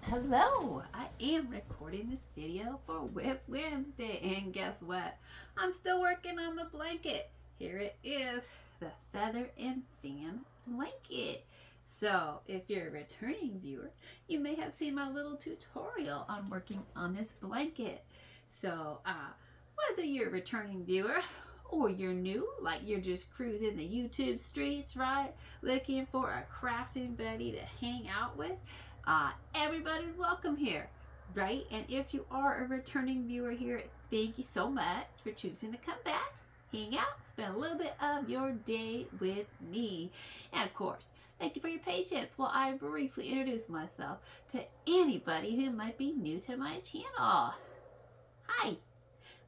Hello, I am recording this video for WIP Wednesday, and guess what? I'm still working on the blanket. Here it is, the feather and fan blanket. So if you're a returning viewer, you may have seen my little tutorial on working on this blanket. So whether you're a returning viewer or you're new, like you're just cruising the YouTube streets, right? Looking for a crafting buddy to hang out with, everybody's welcome here, right? And if you are a returning viewer here, thank you so much for choosing to come back, hang out, spend a little bit of your day with me. And of course, thank you for your patience while I briefly introduce myself to anybody who might be new to my channel. Hi,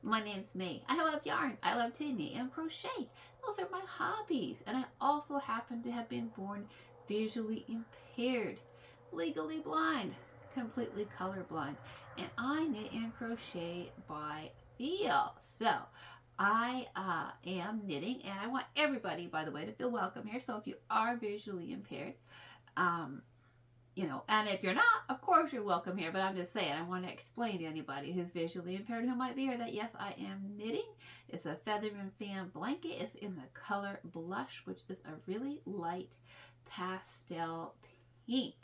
my name's May. I love yarn, I love to knit and crochet. Those are my hobbies. And I also happen to have been born visually impaired, legally blind, completely colorblind, and I knit and crochet by feel. So I am knitting, and I want everybody, by the way, to feel welcome here. So if you are visually impaired, and if you're not, of course you're welcome here, but I'm just saying, I want to explain to anybody who's visually impaired who might be here that yes, I am knitting. It's a feather and fan blanket. It's in the color Blush, which is a really light pastel pink.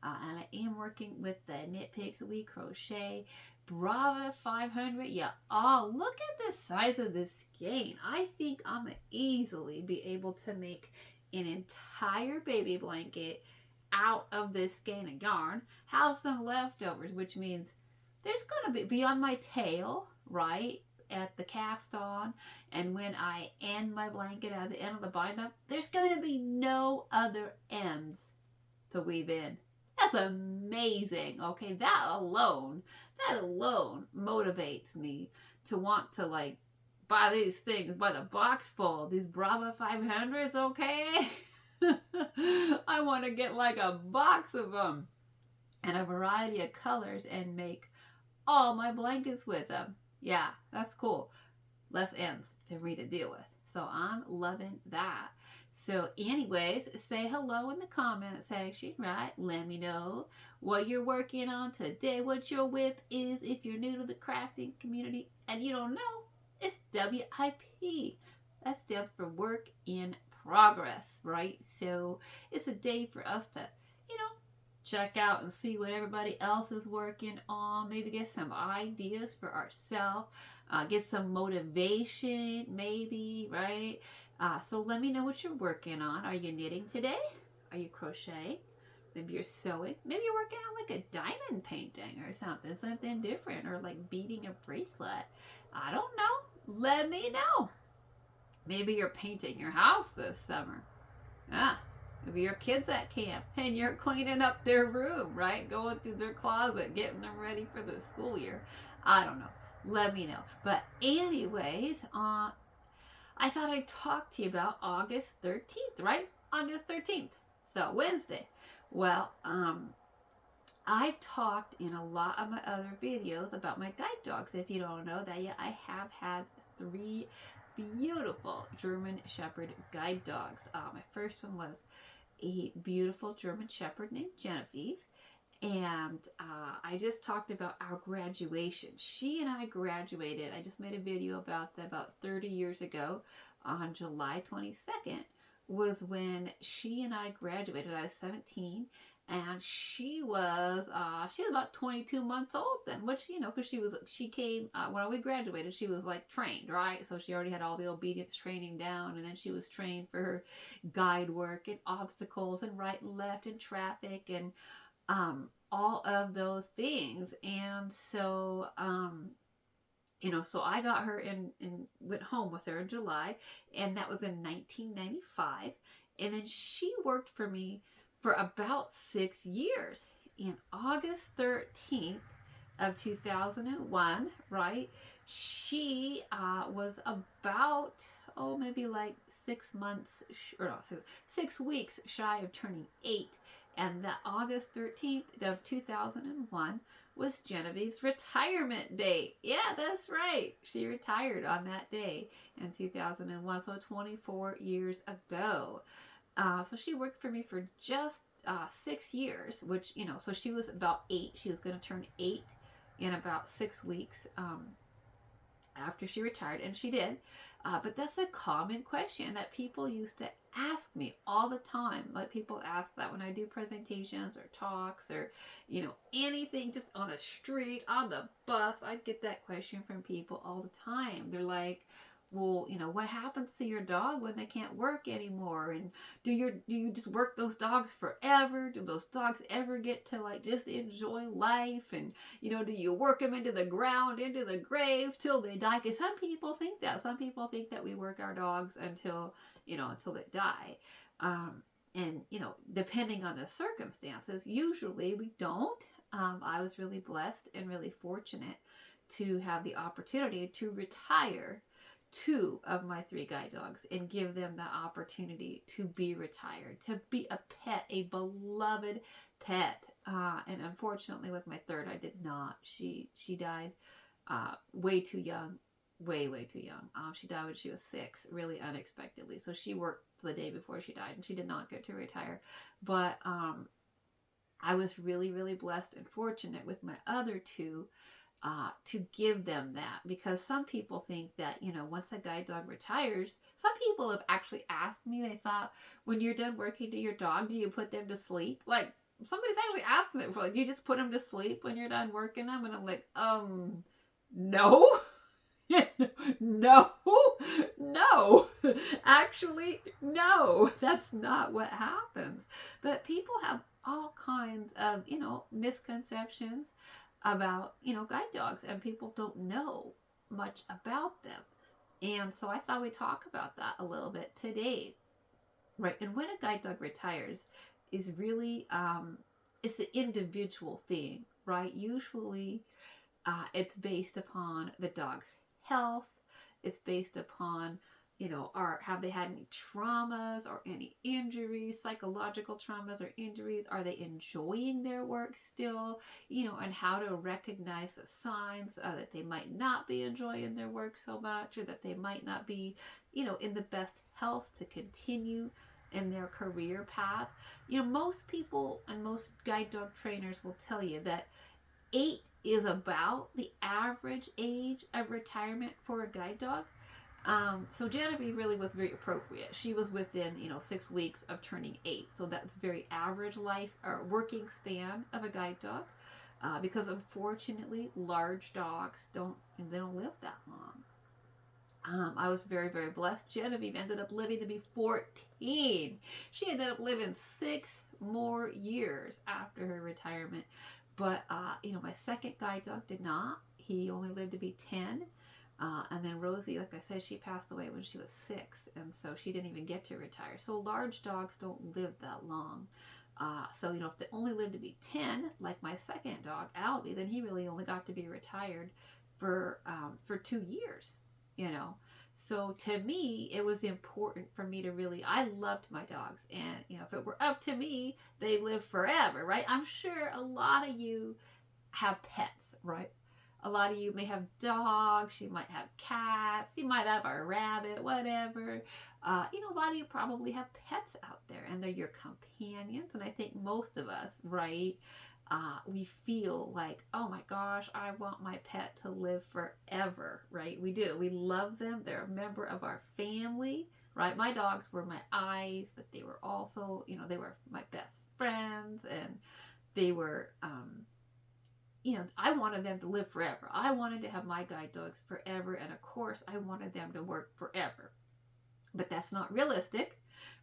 And I am working with the Knit Picks We Crochet Brava 500. Yeah, oh, look at the size of this skein. I think I'm going to easily be able to make an entire baby blanket out of this skein of yarn. Have some leftovers, which means there's going to be, beyond my tail, right, at the cast on, and when I end my blanket at the end of the bind up, there's going to be no other ends to weave in. That's amazing. Okay, that alone motivates me to want to like buy these things by the box full, these Brava 500s, okay? I want to get like a box of them and a variety of colors and make all my blankets with them. Yeah, that's cool. Less ends for me to deal with. So I'm loving that. So anyways, say hello in the comment section, right? Let me know what you're working on today, what your WIP is. If you're new to the crafting community and you don't know, it's WIP. That stands for work in progress, right? So it's a day for us to, check out and see what everybody else is working on. Maybe get some ideas for ourselves. Get some motivation, maybe, right? So let me know what you're working on. Are you knitting today? Are you crocheting? Maybe you're sewing. Maybe you're working on like a diamond painting or something different, or like beading a bracelet. I don't know. Let me know. Maybe you're painting your house this summer. Maybe your kids at camp and you're cleaning up their room, right? Going through their closet, getting them ready for the school year. I don't know. Let me know. But anyways, I thought I'd talk to you about August 13th, right? August 13th. So Wednesday. Well, I've talked in a lot of my other videos about my guide dogs. If you don't know that yet, I have had 3 beautiful German Shepherd guide dogs. My first one was a beautiful German Shepherd named Genevieve, and I just talked about our graduation. She and I graduated. I just made a video about that about 30 years ago. On July 22nd was when she and I graduated. I was 17, and she was about 22 months old then, which, because she came when we graduated, she was like trained, right? So she already had all the obedience training down, and then she was trained for her guide work and obstacles and right and left and traffic and all of those things. And so so I got her and went home with her in July, and that was in 1995. And then she worked for me for about 6 years. In August 13th of 2001, right, she was about, maybe like 6 months, 6 weeks shy of turning 8. And the August 13th of 2001 was Genevieve's retirement date. Yeah, that's right. She retired on that day in 2001, so 24 years ago. So she worked for me for just 6 years, which, so she was about 8. She was going to turn 8 in about 6 weeks after she retired, and she did. But that's a common question that people used to ask me all the time. Like, people ask that when I do presentations or talks or, anything, just on the street, on the bus. I'd get that question from people all the time. They're like, well, what happens to your dog when they can't work anymore? And do you just work those dogs forever? Do those dogs ever get to like just enjoy life? And do you work them into the ground, into the grave till they die? Because some people think that. Some people think that we work our dogs until they die. And depending on the circumstances, usually we don't. I was really blessed and really fortunate to have the opportunity to retire 2 of my 3 guide dogs and give them the opportunity to be retired, to be a pet, a beloved pet. And unfortunately with my 3rd, I did not. She died way too young, way too young. She died when she was 6, really unexpectedly. So she worked the day before she died, and she did not get to retire. But I was really, really blessed and fortunate with my other 2 to give them that, because some people think that, once a guide dog retires, some people have actually asked me, they thought, when you're done working to your dog, do you put them to sleep? Like, somebody's actually asked me for, like, you just put them to sleep when you're done working them? And I'm like, no. No, actually, no, that's not what happens. But people have all kinds of, misconceptions about, guide dogs, and people don't know much about them. And so I thought we'd talk about that a little bit today. Right. And when a guide dog retires is really, it's an individual thing, right? Usually it's based upon the dog's health. It's based upon, have they had any traumas or any injuries, psychological traumas or injuries? Are they enjoying their work still? And how to recognize the signs that they might not be enjoying their work so much, or that they might not be, in the best health to continue in their career path. Most people and most guide dog trainers will tell you that 8 is about the average age of retirement for a guide dog. So Genevieve really was very appropriate. She was within, 6 weeks of turning 8. So that's very average life or working span of a guide dog. Because unfortunately, large dogs don't live that long. I was very, very blessed. Genevieve ended up living to be 14. She ended up living 6 more years after her retirement. But, my second guide dog did not. He only lived to be 10. And then Rosie, like I said, she passed away when she was 6. And so she didn't even get to retire. So large dogs don't live that long. So, if they only lived to be 10, like my second dog, Albie, then he really only got to be retired for 2 years, So to me, it was important for me to really, I loved my dogs. And, if it were up to me, they live forever, right? I'm sure a lot of you have pets, right? A lot of you may have dogs, you might have cats, you might have a rabbit, whatever. A lot of you probably have pets out there, and they're your companions. And I think most of us, right, we feel like, oh my gosh, I want my pet to live forever, right? We do. We love them. They're a member of our family, right? My dogs were my eyes, but they were also, they were my best friends, and they were, I wanted them to live forever. I wanted to have my guide dogs forever. And of course, I wanted them to work forever. But that's not realistic,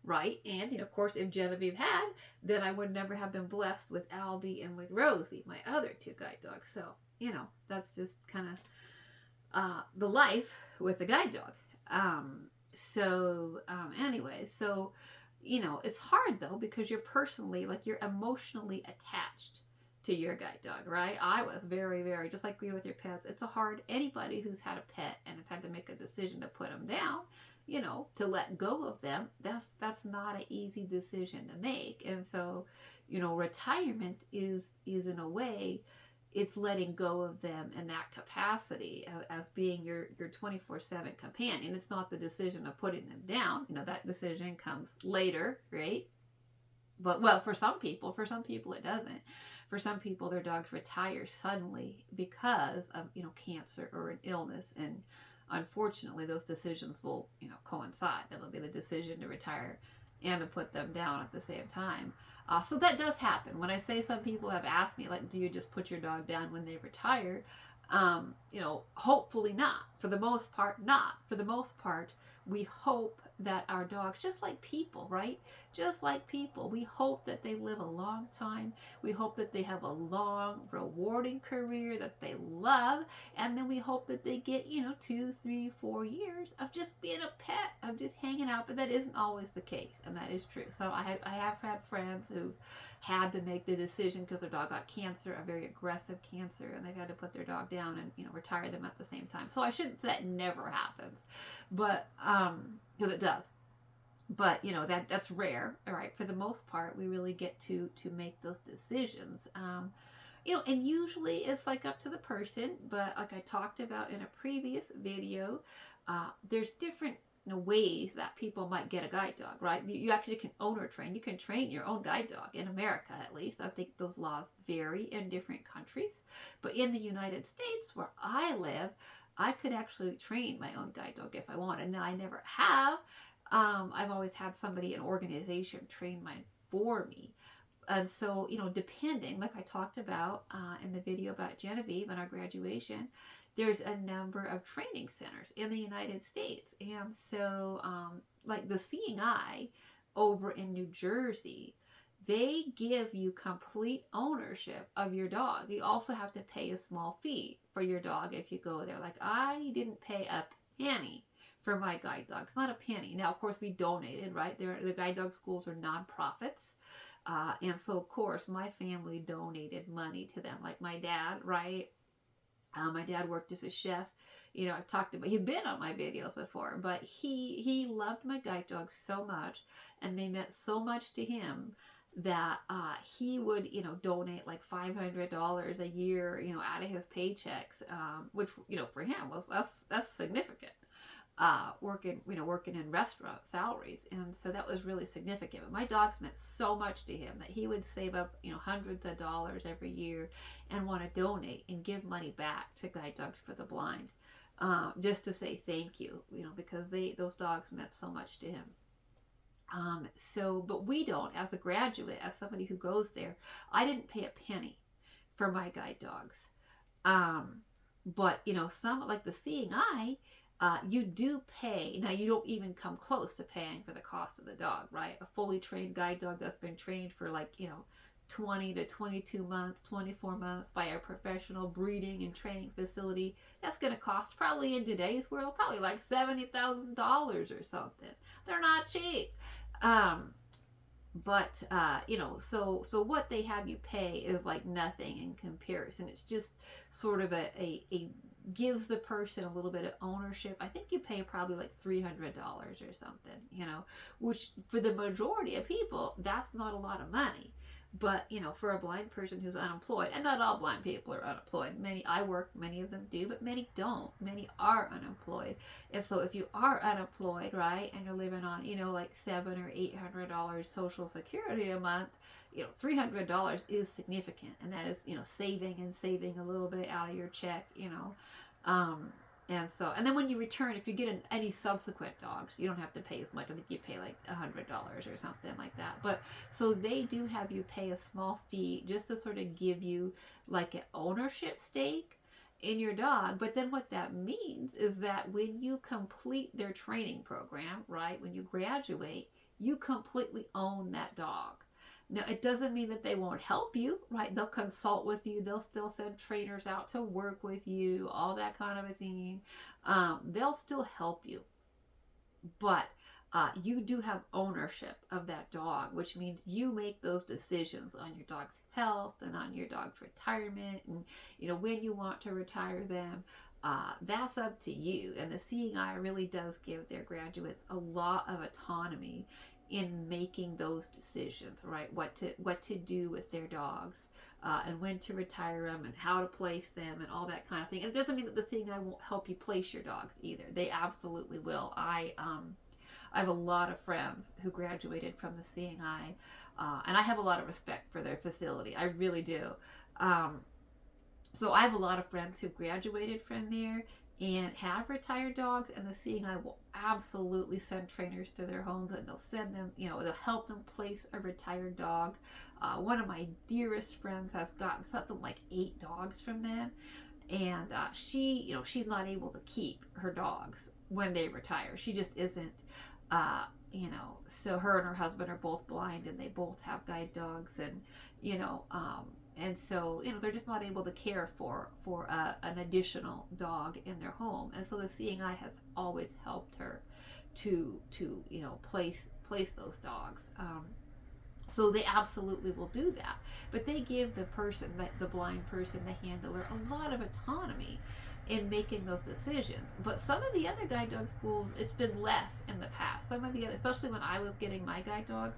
right? And, of course, if Genevieve had, then I would never have been blessed with Albie and with Rosie, my other 2 guide dogs. So, that's just kind of the life with a guide dog. Anyway, it's hard, though, because you're emotionally attached to your guide dog, right? I was very, very, just like you with your pets, it's anybody who's had a pet and has had to make a decision to put them down, to let go of them, that's not an easy decision to make. And so, retirement is in a way, it's letting go of them in that capacity as being your 24/7 companion. It's not the decision of putting them down. That decision comes later, right? But well, for some people it doesn't. For some people, their dogs retire suddenly because of, you know, cancer or an illness, and unfortunately, those decisions will, you know, coincide. It'll be the decision to retire and to put them down at the same time. So that does happen. When I say, some people have asked me, like, do you just put your dog down when they retire? You know, hopefully not. For the most part, not. For the most part, we hope that our dogs, just like people, right? Just like people, we hope that they live a long time. We hope that they have a long, rewarding career that they love. And then we hope that they get, you know, 2, 3, 4 years of just being a pet, of just hanging out. But that isn't always the case. And that is true. So I have had friends who've had to make the decision because their dog got cancer, a very aggressive cancer, and they've had to put their dog down and, you know, retire them at the same time. So I shouldn't say that never happens, but because it does. But you know, that's rare. All right, for the most part, we really get to make those decisions. You know, and usually it's like up to the person. But like I talked about in a previous video, there's different, you know, ways that people might get a guide dog, right? You actually can owner train. You can train your own guide dog in America, at least. I think those laws vary in different countries. But in the United States, where I live, I could actually train my own guide dog if I wanted. Now, I never have. I've always had somebody, an organization, train mine for me. And so, you know, depending, like I talked about in the video about Genevieve and our graduation, there's a number of training centers in the United States. And so, like the Seeing Eye over in New Jersey, they give you complete ownership of your dog. You also have to pay a small fee for your dog if you go there. Like, I didn't pay a penny for my guide dogs, not a penny. Now, of course, we donated, right? The guide dog schools are nonprofits. And so, of course, my family donated money to them. Like my dad, right? My dad worked as a chef. You know, I've talked about, he'd been on my videos before, but he loved my guide dogs so much, and they meant so much to him that he would, you know, donate like $500 a year, you know, out of his paychecks, which, you know, for him was, that's significant. Working in restaurant salaries. And so that was really significant. But my dogs meant so much to him that he would save up, you know, hundreds of dollars every year and want to donate and give money back to Guide Dogs for the Blind, just to say thank you, you know, because those dogs meant so much to him. But we don't, as a graduate, as somebody who goes there, I didn't pay a penny for my guide dogs. But, you know, some, like the Seeing Eye, you do pay. Now, you don't even come close to paying for the cost of the dog, right? A fully trained guide dog that's been trained for, like, you know, 20 to 22 months, 24 months by a professional breeding and training facility, that's going to cost, probably in today's world, probably like $70,000 or something. They're not cheap. But you know, so what they have you pay is like nothing in comparison. It's just sort of a gives the person a little bit of ownership. I think you pay probably like $300 or something, you know, which for the majority of people, that's not a lot of money. But, you know, for a blind person who's unemployed, and not all blind people are unemployed. Many of them do, but many don't. Many are unemployed. And so if you are unemployed, right, and you're living on, you know, like $700 or $800 Social Security a month, you know, $300 is significant. And that is, you know, saving a little bit out of your check, you know. And then when you return, if you get any subsequent dogs, you don't have to pay as much. I think you pay like $100 or something like that. But so they do have you pay a small fee just to sort of give you like an ownership stake in your dog. But then what that means is that when you complete their training program, right, when you graduate, you completely own that dog. Now, it doesn't mean that they won't help you, right? They'll consult with you. They'll still send trainers out to work with you, all that kind of a thing. They'll still help you. But you do have ownership of that dog, which means you make those decisions on your dog's health and on your dog's retirement and, you know, when you want to retire them. That's up to you. And the Seeing Eye really does give their graduates a lot of autonomy in making those decisions, right? What to do with their dogs, and when to retire them and how to place them and all that kind of thing. And it doesn't mean that the Seeing Eye won't help you place your dogs either. They absolutely will. I have a lot of friends who graduated from the seeing eye, and I have a lot of respect for their facility. I really do. So I have a lot of friends who graduated from there and have retired dogs, and the seeing eye will absolutely send trainers to their homes, and they'll send them, they'll help them place a retired dog. One of my dearest friends has gotten something like 8 dogs from them, and she's not able to keep her dogs when they retire. She just isn't. So her and her husband are both blind, and they both have guide dogs, and and so they're just not able to care for an additional dog in their home. And so the seeing eye has always helped her to place those dogs. So they absolutely will do that, but they give the blind person, the handler, a lot of autonomy in making those decisions. But some of the other guide dog schools, it's been less in the past. Some of the other, especially when I was getting my guide dogs,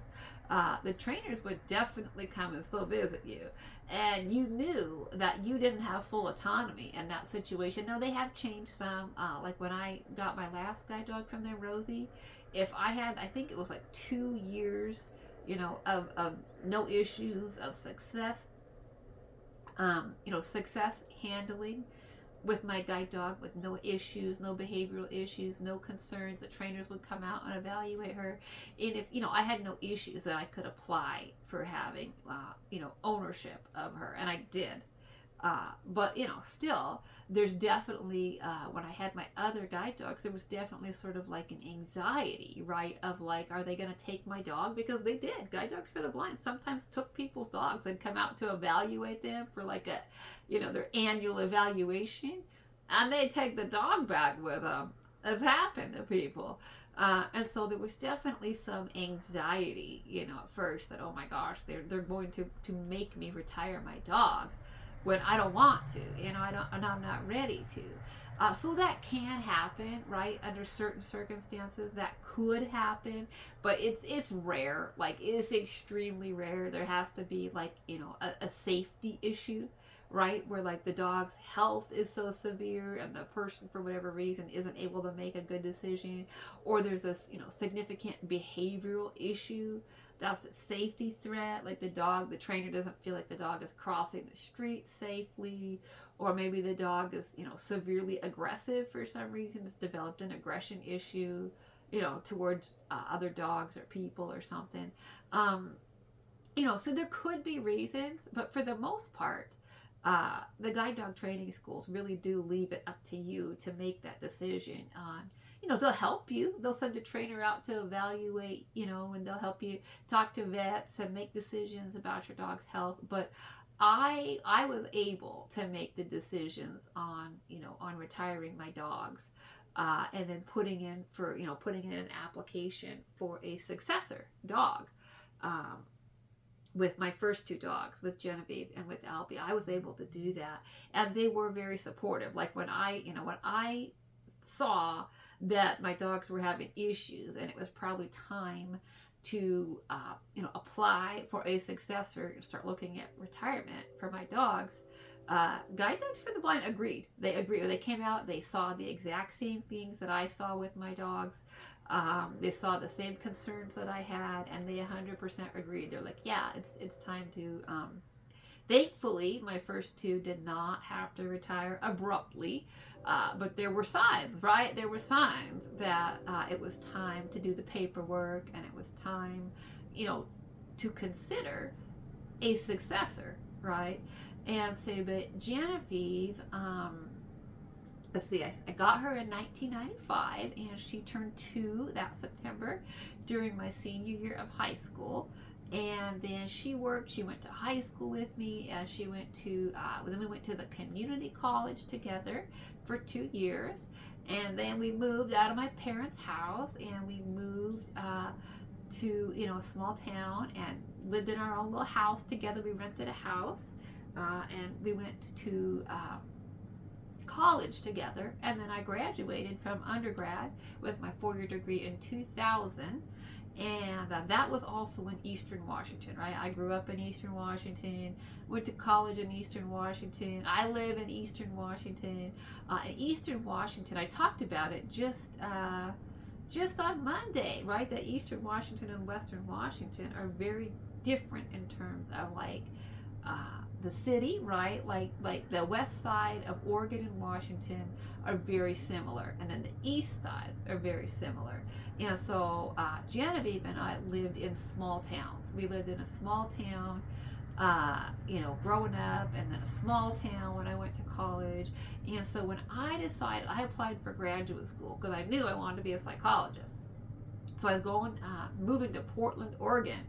the trainers would definitely come and still visit you, and you knew that you didn't have full autonomy in that situation. Now they have changed some. Like when I got my last guide dog from there, Rosie, if I had, I think it was like 2 years, of no issues, of success, success handling with my guide dog, with no issues, no behavioral issues, no concerns. The trainers would come out and evaluate her, and if I had no issues, that I could apply for having ownership of her, and I did. But still, there's definitely when I had my other guide dogs, there was definitely sort of like an anxiety, right, of like, are they going to take my dog? Because they did. Guide dogs for the blind sometimes took people's dogs. They'd come out to evaluate them for like their annual evaluation, and they'd take the dog back with them. That's happened to people. And so there was definitely some anxiety, at first, that, oh my gosh, they're going to make me retire my dog when I don't want to, and I'm not ready to. So that can happen, right? Under certain circumstances, that could happen, but it's rare. Like, it's extremely rare. There has to be like, a safety issue, right? Where like the dog's health is so severe, and the person for whatever reason isn't able to make a good decision, or there's a significant behavioral issue. That's a safety threat, like the trainer doesn't feel like the dog is crossing the street safely, or maybe the dog is, severely aggressive for some reason. It's developed an aggression issue, towards other dogs or people or something. So there could be reasons, but for the most part, the guide dog training schools really do leave it up to you to make that decision on, they'll help you. They'll send a trainer out to evaluate, and they'll help you talk to vets and make decisions about your dog's health. But I was able to make the decisions on retiring my dogs, and then putting in an application for a successor dog. With my first 2 dogs, with Genevieve and with Albie, I was able to do that, and they were very supportive. Like when I saw that my dogs were having issues, and it was probably time to apply for a successor and start looking at retirement for my dogs, Guide Dogs for the Blind agreed. They agreed. They came out, they saw the exact same things that I saw with my dogs. They saw the same concerns that I had, and they 100% agreed. They're like, yeah, it's time to. Thankfully, my first 2 did not have to retire abruptly, but there were signs, right? There were signs that it was time to do the paperwork, and it was time, to consider a successor, right? And so, but Genevieve, let's see, I got her in 1995, and she turned 2 that September during my senior year of high school. And then she went to high school with me, and she went to, then we went to the community college together for 2 years. And then we moved out of my parents' house, and we moved to, a small town, and lived in our own little house together. We rented a house, and we went to college together. And then I graduated from undergrad with my 4-year degree in 2000. And that was also in Eastern Washington, right? I grew up in Eastern Washington, went to college in Eastern Washington. I live in Eastern Washington. In Eastern Washington, I talked about it just just on Monday, right? That Eastern Washington and Western Washington are very different in terms of like the city, right? Like the west side of Oregon and Washington are very similar, and then the east sides are very similar. And so Genevieve and I lived in small towns. We lived in a small town, growing up, and then a small town when I went to college. And so when I decided, I applied for graduate school because I knew I wanted to be a psychologist. So I was moving to Portland, Oregon,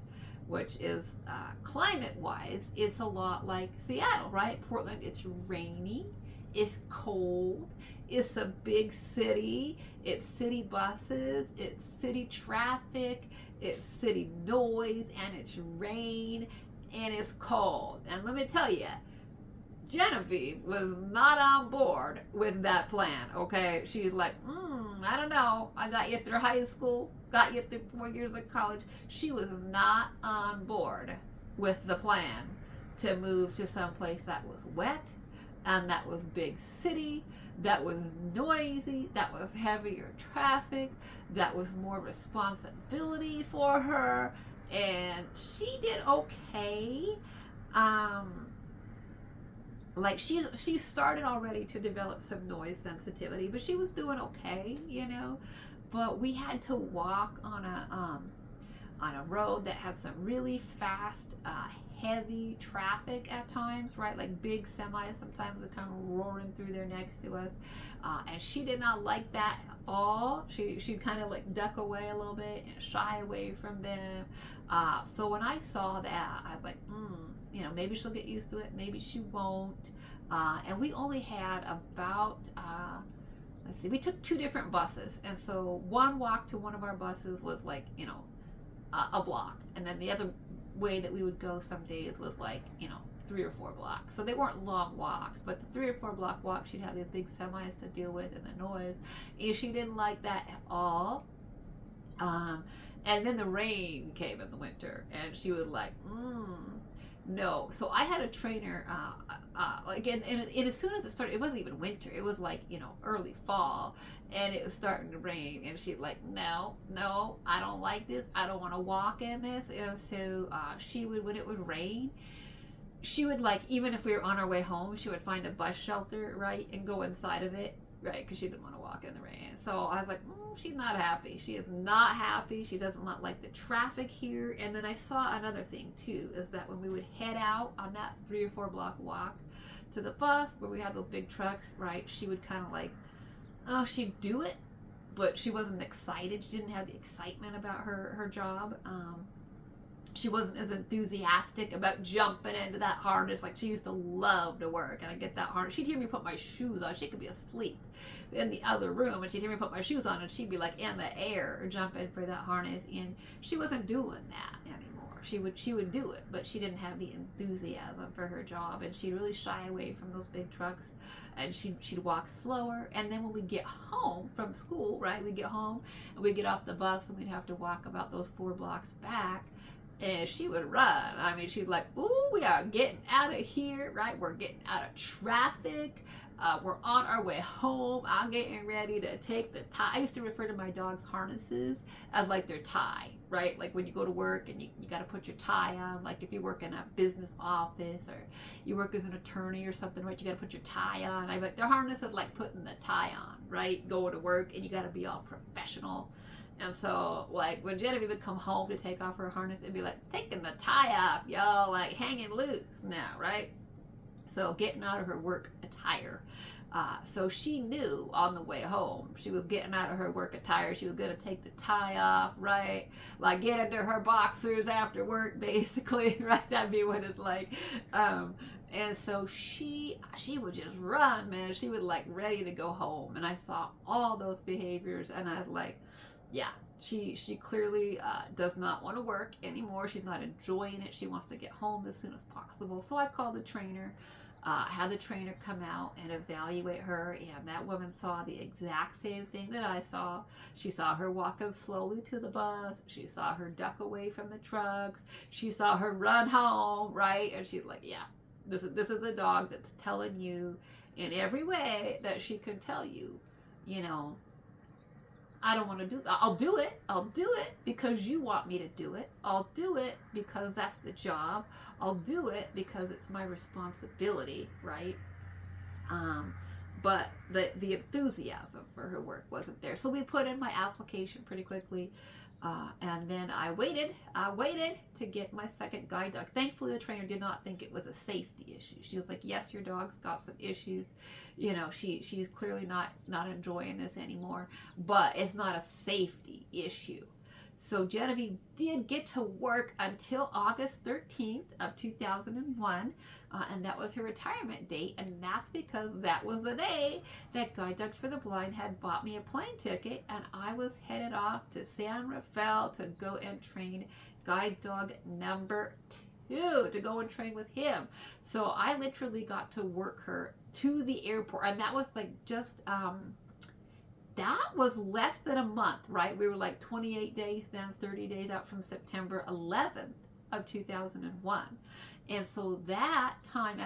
which is climate-wise, it's a lot like Seattle, right? Portland, it's rainy, it's cold, it's a big city, it's city buses, it's city traffic, it's city noise, and it's rain, and it's cold. And let me tell you, Genevieve was not on board with that plan, okay? She's like, I don't know. I got you through high school, got you through 4 years of college. She was not on board with the plan to move to someplace that was wet, and that was big city, that was noisy, that was heavier traffic, that was more responsibility for her, and she did okay. Like she started already to develop some noise sensitivity, but she was doing okay, But we had to walk on a road that had some really fast, heavy traffic at times, right? Like big semis sometimes would come roaring through there next to us, and she did not like that at all. She'd kind of like duck away a little bit and shy away from them. So when I saw that, I was like, maybe she'll get used to it, maybe she won't. And we only had about, we took 2 different buses. And so one walk to one of our buses was like, a block. And then the other way that we would go some days was like, 3 or 4 blocks. So they weren't long walks, but the 3 or 4 block walk, she'd have these big semis to deal with and the noise. And she didn't like that at all. And then the rain came in the winter, and she was like, no. So I had a trainer, again, and as soon as it started, it wasn't even winter. It was like, early fall, and it was starting to rain. And she's like, no, I don't like this. I don't want to walk in this. And so she would, when it would rain, she would, like, even if we were on our way home, she would find a bus shelter, right, and go inside of it, right, because she didn't want to walk in the rain. So I was like, she's not happy. She is not happy. She does not like the traffic here. And then I saw another thing too, is that when we would head out on that 3 or 4 block walk to the bus where we had those big trucks, right, she would kind of like, she'd do it, but she wasn't excited. She didn't have the excitement about her job. She wasn't as enthusiastic about jumping into that harness. Like, she used to love to work, and I get that harness. She'd hear me put my shoes on. She could be asleep in the other room, and she'd hear me put my shoes on, and she'd be like in the air jumping for that harness. And she wasn't doing that anymore. She would do it, but she didn't have the enthusiasm for her job, and she'd really shy away from those big trucks, and she'd walk slower. And then when we get home from school, right, we'd get home and we'd get off the bus, and we'd have to walk about those 4 blocks back. And she would run. I mean, she'd like, ooh, we are getting out of here, right? We're getting out of traffic. We're on our way home. I'm getting ready to take the tie. I used to refer to my dog's harnesses as like their tie, right? Like when you go to work and you got to put your tie on. Like if you work in a business office or you work as an attorney or something, right? You got to put your tie on. I like their harness is like putting the tie on, right? Going to work, and you got to be all professional. And so, like, when Genevieve would come home to take off her harness, it'd be like, taking the tie off, y'all, like, hanging loose now, right? So, getting out of her work attire. So she knew on the way home, she was getting out of her work attire, she was going to take the tie off, right? Like, get into her boxers after work, basically, right? That'd be what it's like. And so she would just run, man. She would, like, ready to go home. And I saw all those behaviors, and I was like, yeah, she clearly does not want to work anymore. She's not enjoying it. She wants to get home as soon as possible. So I called the trainer, had the trainer come out and evaluate her, and that woman saw the exact same thing that I saw. She saw her walking slowly to the bus. She saw her duck away from the trucks. She saw her run home, right? And she's like, yeah, this is a dog that's telling you in every way that she could tell you, I don't want to do that. I'll do it. I'll do it because you want me to do it. I'll do it because that's the job. I'll do it because it's my responsibility, right? Um, but the enthusiasm for her work wasn't there. So we put in my application pretty quickly. And then I waited to get my second guide dog. Thankfully, the trainer did not think it was a safety issue. She was like, yes, your dog's got some issues. You know, she's clearly not enjoying this anymore, but it's not a safety issue. So Genevieve did get to work until August 13th of 2001, and that was her retirement date, and that's because that was the day that Guide Dogs for the Blind had bought me a plane ticket, and I was headed off to San Rafael to go and train guide dog number 2, to go and train with him. So I literally got to work her to the airport, and that was like just that was less than a month, right? We were like 28 days then, 30 days out from September 11th of 2001. And so that time,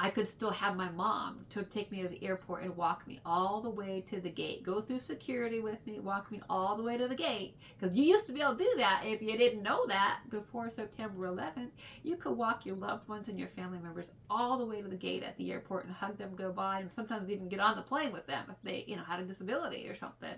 I could still have my mom to take me to the airport and walk me all the way to the gate, go through security with me, walk me all the way to the gate. Because you used to be able to do that. If you didn't know that before September 11th, you could walk your loved ones and your family members all the way to the gate at the airport and hug them, go by, and sometimes even get on the plane with them if they, you know, had a disability or something,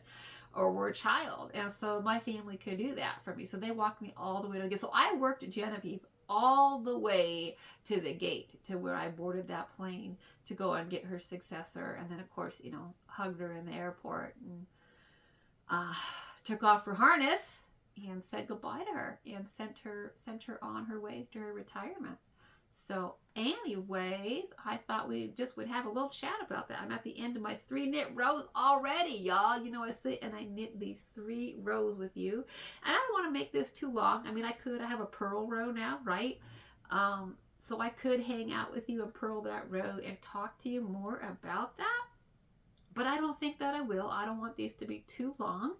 or were a child. And so my family could do that for me. So they walked me all the way to the gate. So I worked at Genevieve all the way to the gate, to where I boarded that plane to go and get her successor, and then of course, you know, hugged her in the airport and took off her harness and said goodbye to her and sent her on her way to her retirement. So anyways, I thought we just would have a little chat about that. I'm at the end of my 3 knit rows already, y'all. You know, I sit and I knit these 3 rows with you. And I don't want to make this too long. I mean, I have a purl row now, right? So I could hang out with you and purl that row and talk to you more about that. But I don't think that I will. I don't want these to be too long.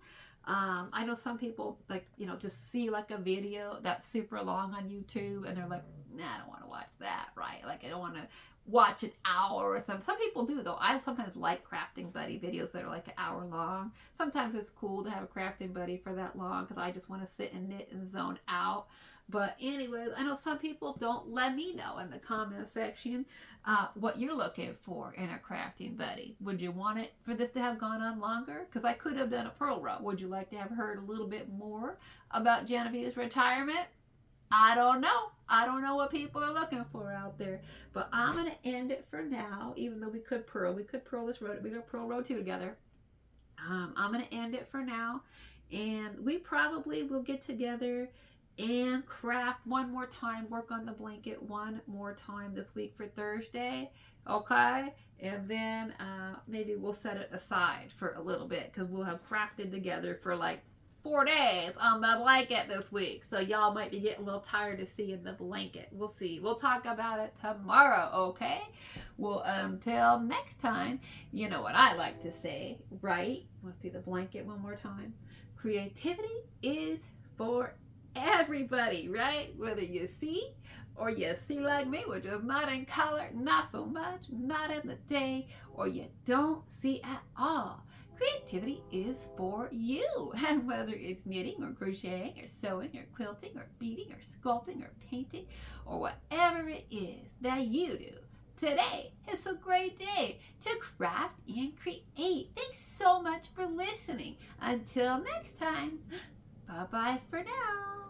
I know some people, like, you know, just see like a video that's super long on YouTube and they're like, nah, I don't want to watch that, right? Like, I don't want to watch an hour or something. Some people do, though. I sometimes like crafting buddy videos that are like an hour long. Sometimes it's cool to have a crafting buddy for that long because I just want to sit and knit and zone out. But anyways, I know some people don't. Let me know in the comment section what you're looking for in a crafting buddy. Would you want it for this to have gone on longer? Because I could have done a purl row. Would you like to have heard a little bit more about Genevieve's retirement? I don't know. I don't know what people are looking for out there. But I'm going to end it for now, even though we could purl. We could purl this row. We could purl row 2 together. I'm going to end it for now. And we probably will get together and craft one more time, work on the blanket one more time this week for Thursday, okay? And then maybe we'll set it aside for a little bit because we'll have crafted together for like 4 days on the blanket this week. So y'all might be getting a little tired of seeing the blanket. We'll see. We'll talk about it tomorrow, okay? Well, until next time, you know what I like to say, right? Let's see the blanket one more time. Creativity is for everybody, right? Whether you see or you see like me, which is not in color, not so much, not in the day, or you don't see at all. Creativity is for you. And whether it's knitting or crocheting or sewing or quilting or beading or sculpting or painting or whatever it is that you do, today is a great day to craft and create. Thanks so much for listening. Until next time, bye-bye for now.